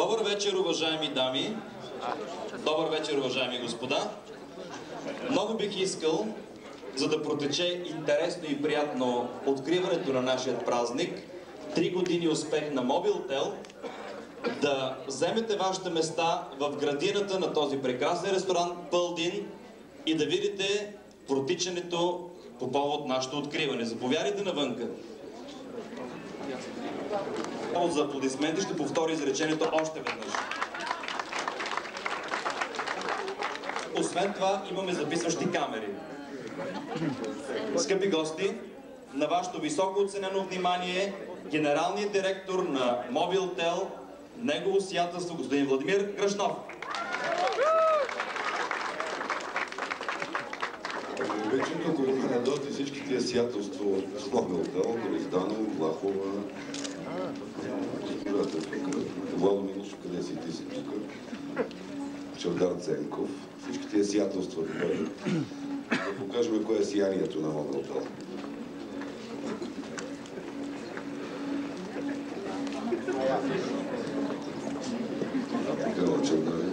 Добър вечер, уважаеми дами. Добър вечер, уважаеми господа. Много бих искал, за да протече интересно и приятно откриването на нашия празник, 3 години успех на Мобилтел, да вземете вашите места в градината на този прекрасен ресторант Пълдин и да видите протичането по повод нашето откриване. Заповядайте навънка. За аплодисменти ще повтори изречението още веднъж. Освен това, имаме записващи камери. Скъпи гости, на вашето високо оценено внимание, генералният директор на Мобилтел, негово сиятелство господин Владимир Гръшнов. Вече тук не дойдат всички тия сиятелства от Мобилтел, Грозданов, Влахова, Владо Минушо, къде си ти си тук, Чавдар Ценков, всички тия сиятелства да бъдат, да покажем кое е сиянието на Мобилтел. Ела Чавдаре.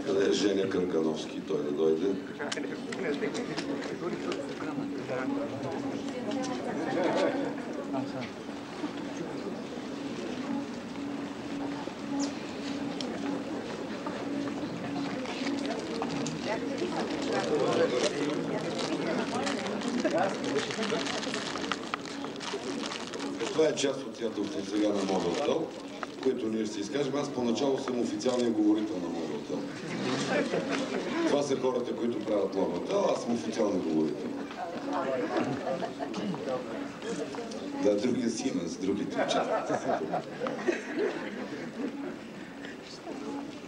Къде е Женя Каргановски? Той да дойде. Това е част от сиятелството сега на Мобилтел, които ние ще се изкажем. Аз поначало съм официалният говорител на Мобилтел. Това са хората, които правят Мобилтел, аз съм официалният говорител. Да, другия Сименс, другите участват.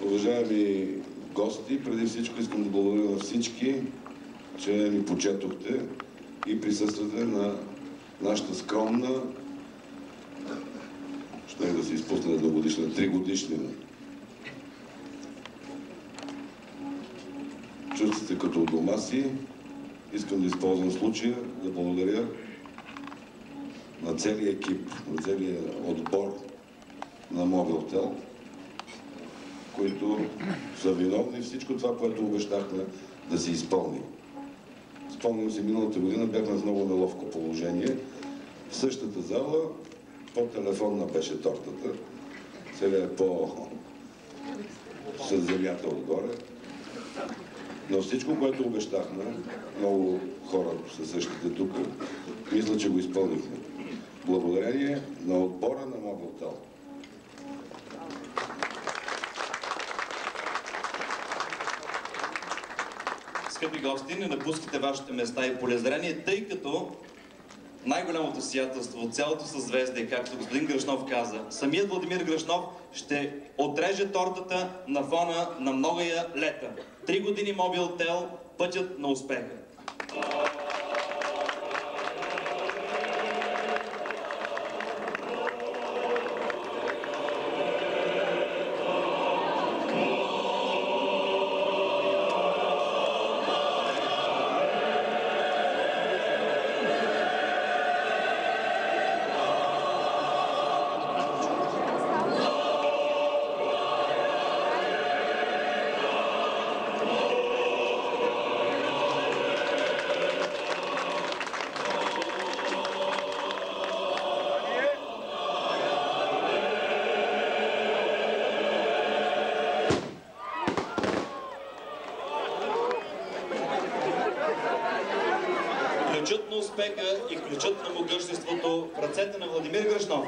Уважаеми гости, преди всичко искам да благодаря на всички, че ни почетохте и присъствате на нашата скромна, ще да се изпусне едногодишна, 3-годишнина. Чувствате като у дома си. Искам да използвам случая да благодаря на целия екип, на целия отбор на Мобилтел, които са виновни всичко това, което обещахме да се изпълни. Спомням си, миналата година бяхме в много неловко положение. В същата зала по-телефонна беше тортата. Сега е с земята отгоре. Но всичко, което обещахме, много хора са същите тук, мисля, че го изпълнихме. Благодарение на отбора на Мобилтел. Скъпи гости, не напускайте вашите места и полезрение, тъй като най-голямото сиятелство от цялото съзвездие, както господин Гръшнов каза, самият Владимир Гръшнов ще отреже тортата на фона на многая лета. 3 години Мобилтел, пътят на успеха. Ключът на успеха и ключът на могъществото в ръцете на Владимир Гръшнов.